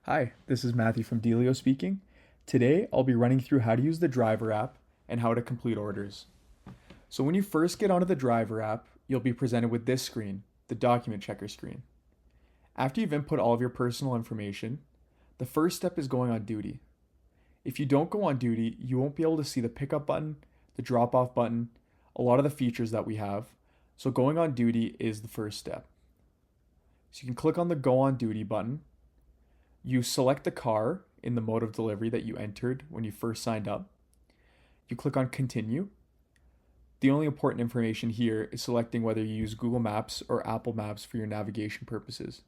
Hi, this is Matthew from Deeleo speaking. Today, I'll be running through how to use the driver app and how to complete orders. So when you first get onto the driver app, you'll be presented with this screen, the document checker screen. After you've input all of your personal information, the first step is going on duty. If you don't go on duty, you won't be able to see the pickup button, the drop off button, a lot of the features that we have. So going on duty is the first step. So you can click on the go on duty button. You select the car in the mode of delivery that you entered when you first signed up. You click on continue. The only important information here is selecting whether you use Google Maps or Apple Maps for your navigation purposes.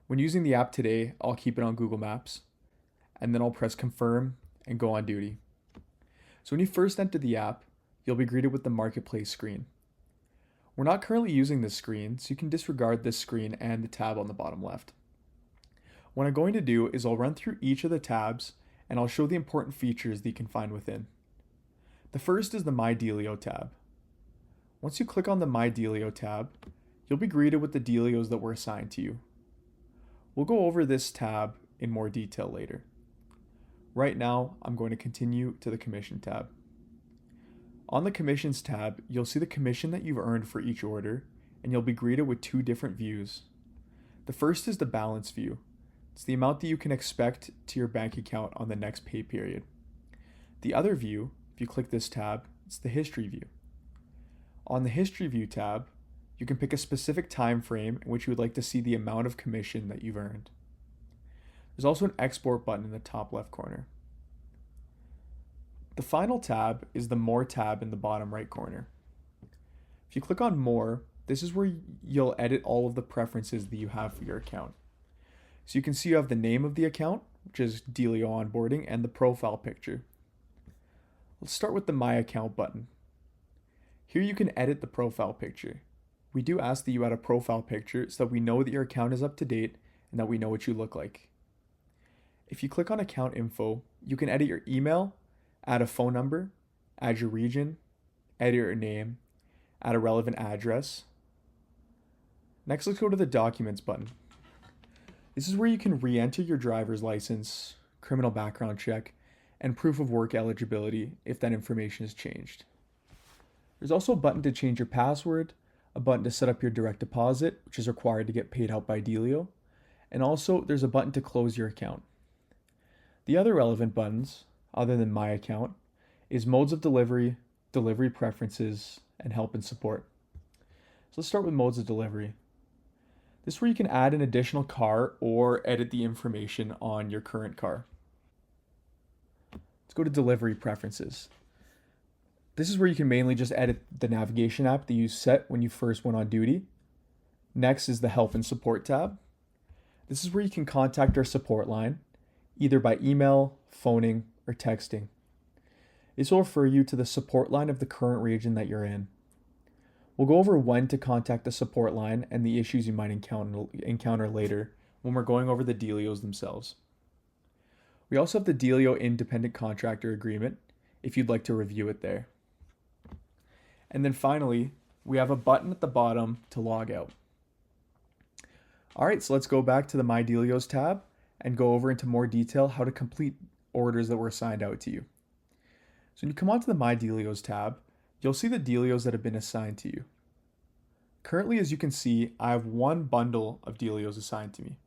When using the app today, I'll keep it on Google Maps, and then I'll press confirm and go on duty. So when you first enter the app, you'll be greeted with the marketplace screen. We're not currently using this screen, so you can disregard this screen and the tab on the bottom left. What I'm going to do is I'll run through each of the tabs and I'll show the important features that you can find within. The first is the My Deeleo tab. Once you click on the My Deeleo tab, you'll be greeted with the Deeleos that were assigned to you. We'll go over this tab in more detail later. Right now, I'm going to continue to the Commission tab. On the Commissions tab, you'll see the commission that you've earned for each order, and you'll be greeted with two different views. The first is the balance view. It's the amount that you can expect to your bank account on the next pay period. The other view, if you click this tab, it's the history view. On the history view tab, you can pick a specific time frame in which you would like to see the amount of commission that you've earned. There's also an export button in the top left corner. The final tab is the More tab in the bottom right corner. If you click on More, this is where you'll edit all of the preferences that you have for your account. So you can see you have the name of the account, which is Deeleo Onboarding, and the profile picture. Let's start with the My Account button. Here you can edit the profile picture. We do ask that you add a profile picture so that we know that your account is up to date and that we know what you look like. If you click on Account Info, you can edit your email, add a phone number, add your region, edit your name, add a relevant address. Next, let's go to the Documents button. This is where you can re-enter your driver's license, criminal background check, and proof of work eligibility if that information has changed. There's also a button to change your password, a button to set up your direct deposit, which is required to get paid out by Deeleo, and also there's a button to close your account. The other relevant buttons, other than My Account, is Modes of Delivery, Delivery Preferences, and Help and Support. So let's start with Modes of Delivery. This is where you can add an additional car or edit the information on your current car. Let's go to Delivery Preferences. This is where you can mainly just edit the navigation app that you set when you first went on duty. Next is the Help and Support tab. This is where you can contact our support line, either by email, phoning, or texting. This will refer you to the support line of the current region that you're in. We'll go over when to contact the support line and the issues you might encounter later when we're going over the Deeleos themselves. We also have the Deeleo Independent Contractor Agreement if you'd like to review it there. And then finally, we have a button at the bottom to log out. All right, so let's go back to the My Deeleos tab and go over into more detail how to complete orders that were assigned out to you. So when you come onto the My Deeleos tab, you'll see the Deeleos that have been assigned to you. Currently, as you can see, I have one bundle of Deeleos assigned to me.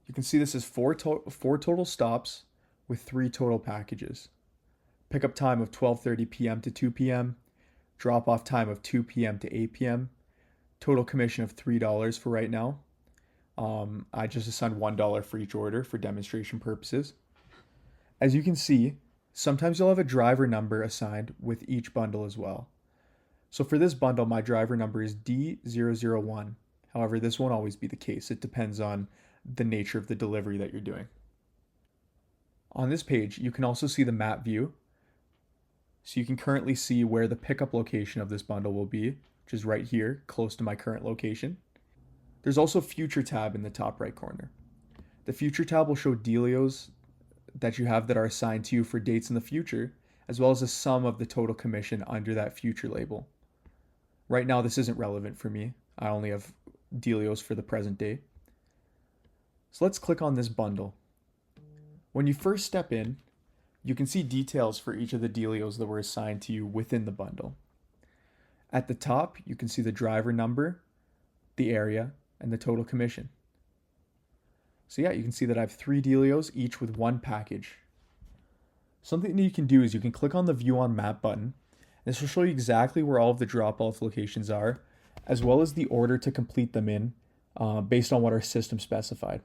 You can see this is four total stops with 3 total packages. Pickup time of 12:30 p.m. to 2 p.m., drop-off time of 2 p.m. to 8 p.m., total commission of $3 for right now. I just assigned $1 for each order for demonstration purposes. As you can see, sometimes you'll have a driver number assigned with each bundle as well. So for this bundle, my driver number is D001. However, this won't always be the case. It depends on the nature of the delivery that you're doing. On this page, you can also see the map view. So you can currently see where the pickup location of this bundle will be, which is right here, close to my current location. There's also a Future tab in the top right corner. The Future tab will show Deeleos that you have that are assigned to you for dates in the future, as well as a sum of the total commission under that future label. Right now, this isn't relevant for me. I only have Deeleos for the present day. So let's click on this bundle. When you first step in, you can see details for each of the Deeleos that were assigned to you within the bundle. At the top, you can see the driver number, the area, and the total commission. So yeah, you can see that I have 3 Deeleos, each with 1 package. Something that you can do is you can click on the View on Map button. This will show you exactly where all of the drop-off locations are, as well as the order to complete them in, based on what our system specified.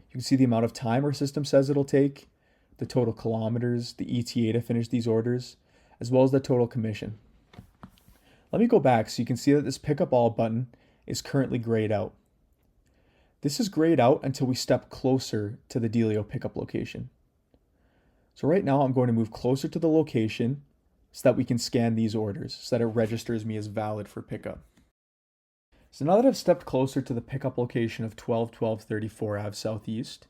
You can see the amount of time our system says it'll take, the total kilometers, the ETA to finish these orders, as well as the total commission. Let me go back so you can see that this Pick Up All button is currently grayed out. This is grayed out until we step closer to the Deeleo pickup location. So right now I'm going to move closer to the location so that we can scan these orders, so that it registers me as valid for pickup. So now that I've stepped closer to the pickup location of 1234 Ave Southeast,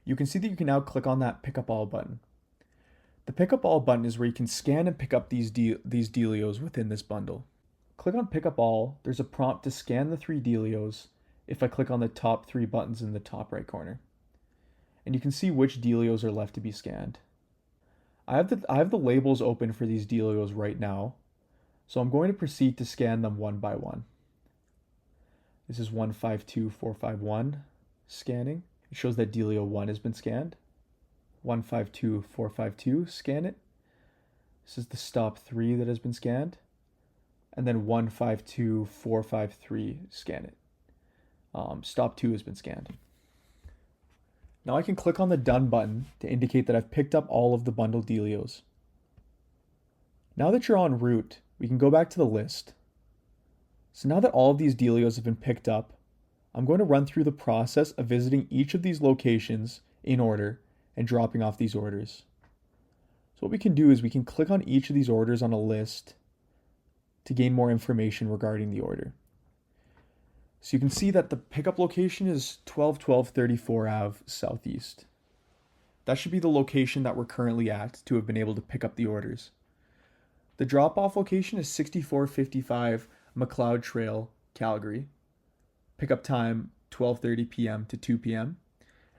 you can see that you can now click on that Pick Up All button. The Pick Up All button is where you can scan and pick up these Deeleos within this bundle. Click on Pick Up All. There's a prompt to scan the 3 Deeleos if I click on the top 3 buttons in the top right corner. And you can see which Deeleos are left to be scanned. I have the labels open for these Deeleos right now, so I'm going to proceed to scan them one by one. This is 152451 scanning. It shows that Deeleo 1 has been scanned. 152452, scan it. This is the stop 3 that has been scanned. And then 152453, scan it. Stop 2 has been scanned. Now I can click on the Done button to indicate that I've picked up all of the bundled Deeleos. Now that you're en route, we can go back to the list. So now that all of these Deeleos have been picked up, I'm going to run through the process of visiting each of these locations in order and dropping off these orders. So what we can do is we can click on each of these orders on a list to gain more information regarding the order. So you can see that the pickup location is 1234 Ave Southeast. That should be the location that we're currently at to have been able to pick up the orders. The drop-off location is 6455 McLeod Trail, Calgary. Pickup time 12:30 p.m. to 2 p.m.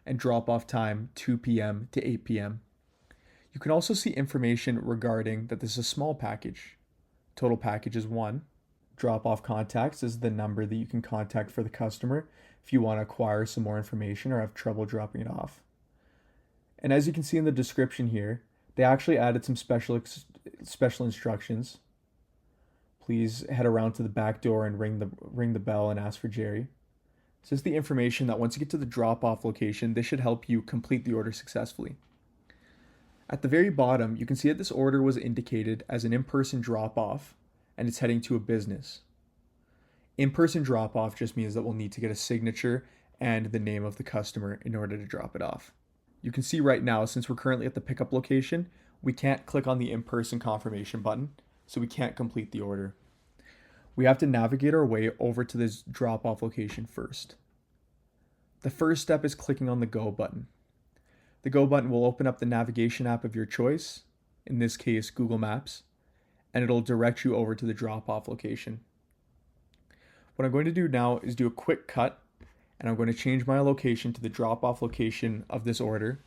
and drop-off time 2 p.m. to 8 p.m. You can also see information regarding that this is a small package. Total package is 1. Drop-off contacts is the number that you can contact for the customer if you want to acquire some more information or have trouble dropping it off. And as you can see in the description here, they actually added some special instructions. Please head around to the back door and ring the bell and ask for Jerry. This is the information that once you get to the drop-off location, this should help you complete the order successfully. At the very bottom, you can see that this order was indicated as an in-person drop-off, and it's heading to a business. In-person drop-off just means that we'll need to get a signature and the name of the customer in order to drop it off. You can see right now, since we're currently at the pickup location, we can't click on the in-person confirmation button, so we can't complete the order. We have to navigate our way over to this drop-off location first. The first step is clicking on the Go button. The Go button will open up the navigation app of your choice, in this case Google Maps, and it'll direct you over to the drop-off location. What I'm going to do now is do a quick cut, and I'm going to change my location to the drop-off location of this order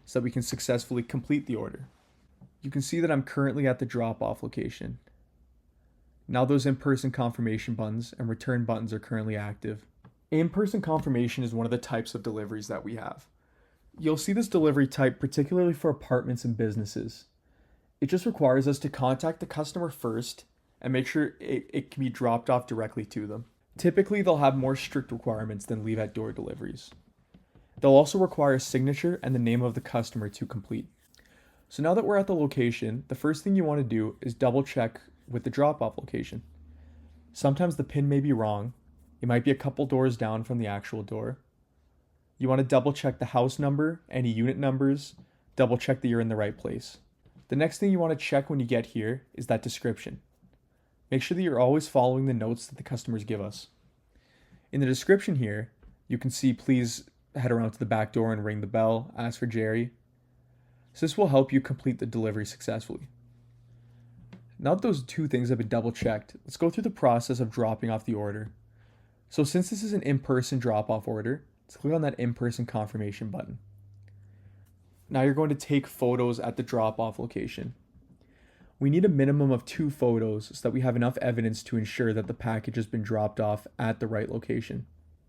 so that we can successfully complete the order. You can see that I'm currently at the drop-off location. Now those in-person confirmation buttons and return buttons are currently active. In-person confirmation is one of the types of deliveries that we have. You'll see this delivery type particularly for apartments and businesses. It just requires us to contact the customer first and make sure it can be dropped off directly to them. Typically, they'll have more strict requirements than leave-at-door deliveries. They'll also require a signature and the name of the customer to complete. So now that we're at the location, the first thing you want to do is double-check with the drop-off location. Sometimes the pin may be wrong. It might be a couple doors down from the actual door. You want to double-check the house number, any unit numbers, double-check that you're in the right place. The next thing you want to check when you get here is that description. Make sure that you're always following the notes that the customers give us. In the description here, you can see please head around to the back door and ring the bell, ask for Jerry. So this will help you complete the delivery successfully. Now that those two things have been double checked, let's go through the process of dropping off the order. So since this is an in-person drop-off order, So click on that in-person confirmation button. Now you're going to take photos at the drop-off location. We need a minimum of 2 photos so that we have enough evidence to ensure that the package has been dropped off at the right location.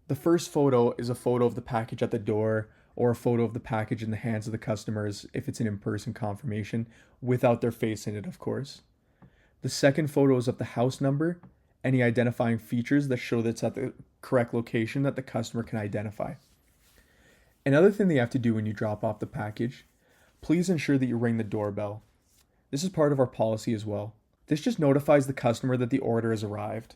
The first photo is a photo of the package at the door or a photo of the package in the hands of the customers if it's an in-person confirmation, without their face in it, of course. The second photo is of the house number, any identifying features that show that it's at the correct location that the customer can identify. Another thing that you have to do when you drop off the package, please ensure that you ring the doorbell. This is part of our policy as well. This just notifies the customer that the order has arrived.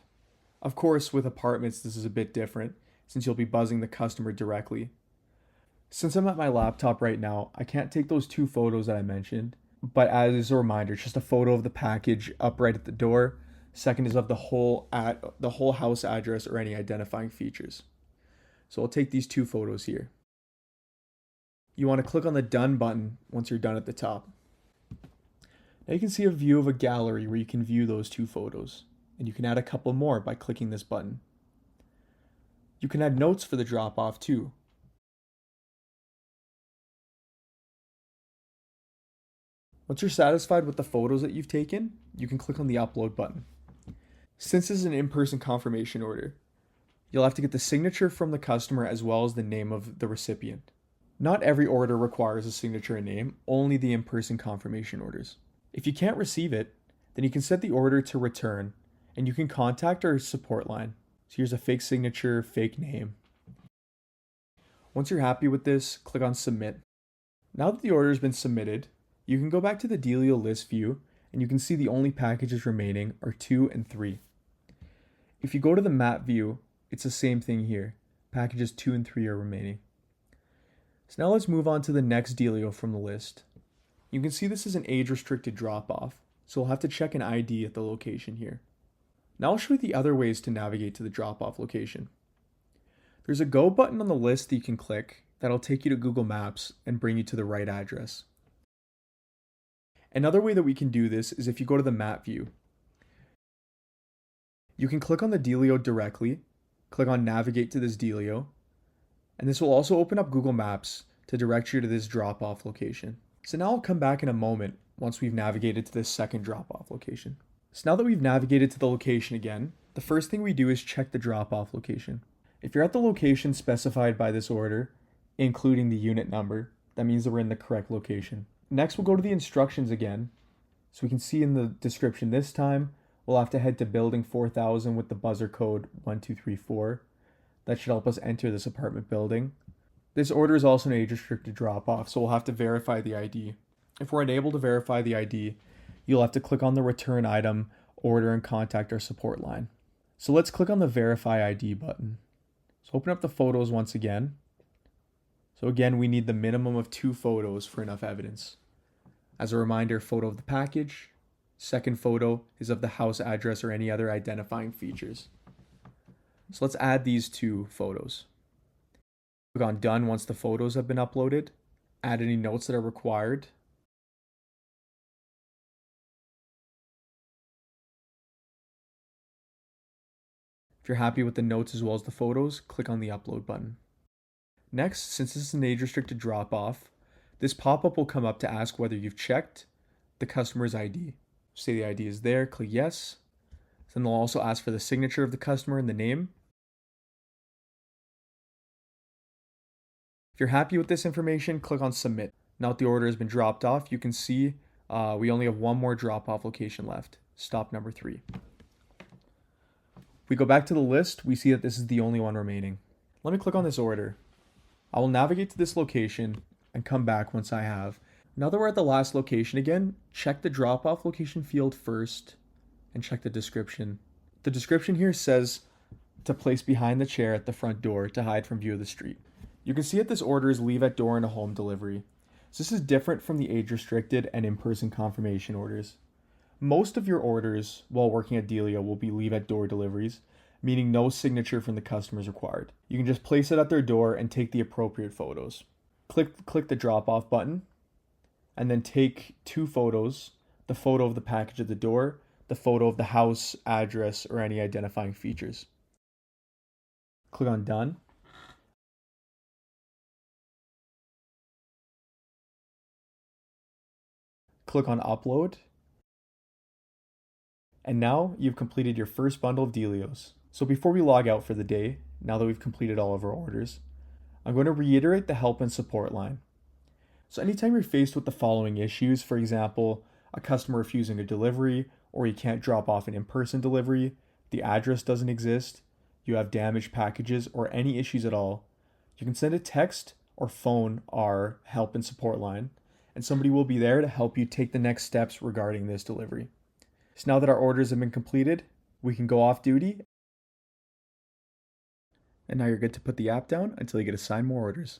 Of course, with apartments, this is a bit different since you'll be buzzing the customer directly. Since I'm at my laptop right now, I can't take those 2 photos that I mentioned, but as a reminder, it's just a photo of the package up right at the door. Second is of the whole house address or any identifying features. So I'll take these 2 photos here. You want to click on the Done button once you're done at the top. Now you can see a view of a gallery where you can view those 2 photos, and you can add a couple more by clicking this button. You can add notes for the drop-off too. Once you're satisfied with the photos that you've taken, you can click on the Upload button. Since this is an in-person confirmation order, you'll have to get the signature from the customer as well as the name of the recipient. Not every order requires a signature and name, only the in-person confirmation orders. If you can't receive it, then you can set the order to return, and you can contact our support line. So here's a fake signature, fake name. Once you're happy with this, click on Submit. Now that the order has been submitted, you can go back to the Deeleo list view, and you can see the only packages remaining are 2 and 3. If you go to the map view, it's the same thing here. Packages 2 and 3 are remaining. So now let's move on to the next Deeleo from the list. You can see this is an age-restricted drop-off, so we'll have to check an ID at the location here. Now I'll show you the other ways to navigate to the drop-off location. There's a Go button on the list that you can click that'll take you to Google Maps and bring you to the right address. Another way that we can do this is if you go to the map view. You can click on the Deeleo directly, click on Navigate to this Deeleo, and this will also open up Google Maps to direct you to this drop-off location. So now I'll come back in a moment once we've navigated to this second drop-off location. So now that we've navigated to the location again, the first thing we do is check the drop-off location. If you're at the location specified by this order, including the unit number, that means that we're in the correct location. Next, we'll go to the instructions again. So we can see in the description this time, we'll have to head to building 4000 with the buzzer code 1234. That should help us enter this apartment building. This order is also an age-restricted drop-off, so we'll have to verify the ID. If we're unable to verify the ID, you'll have to click on the return item, order, and contact our support line. So let's click on the Verify ID button. So open up the photos once again. So again, we need the minimum of 2 photos for enough evidence. As a reminder, photo of the package. Second photo is of the house address or any other identifying features. So let's add these 2 photos. Click on Done once the photos have been uploaded. Add any notes that are required. If you're happy with the notes as well as the photos, click on the Upload button. Next, since this is an age-restricted drop-off, this pop-up will come up to ask whether you've checked the customer's ID. Say the ID is there, click Yes. Then they'll also ask for the signature of the customer and the name. If you're happy with this information, click on Submit. Now that the order has been dropped off, you can see we only have one more drop-off location left, stop number 3. If we go back to the list, we see that this is the only one remaining. Let me click on this order. I will navigate to this location and come back once I have. Now that we're at the last location again, check the drop-off location field first and check the description. The description here says to place behind the chair at the front door to hide from view of the street. You can see that this order is leave at door and a home delivery. So this is different from the age-restricted and in-person confirmation orders. Most of your orders while working at Deeleo will be leave at door deliveries, meaning no signature from the customer is required. You can just place it at their door and take the appropriate photos. Click the drop-off button, and then take 2 photos, the photo of the package at the door, the photo of the house, address, or any identifying features. Click on Done. Click on upload. And now you've completed your first bundle of Deeleos. So before we log out for the day, now that we've completed all of our orders, I'm going to reiterate the help and support line. So anytime you're faced with the following issues, for example, a customer refusing a delivery, or you can't drop off an in-person delivery, the address doesn't exist, you have damaged packages, or any issues at all, you can send a text or phone our help and support line, and somebody will be there to help you take the next steps regarding this delivery. So now that our orders have been completed, we can go off duty, and now you're good to put the app down until you get assigned more orders.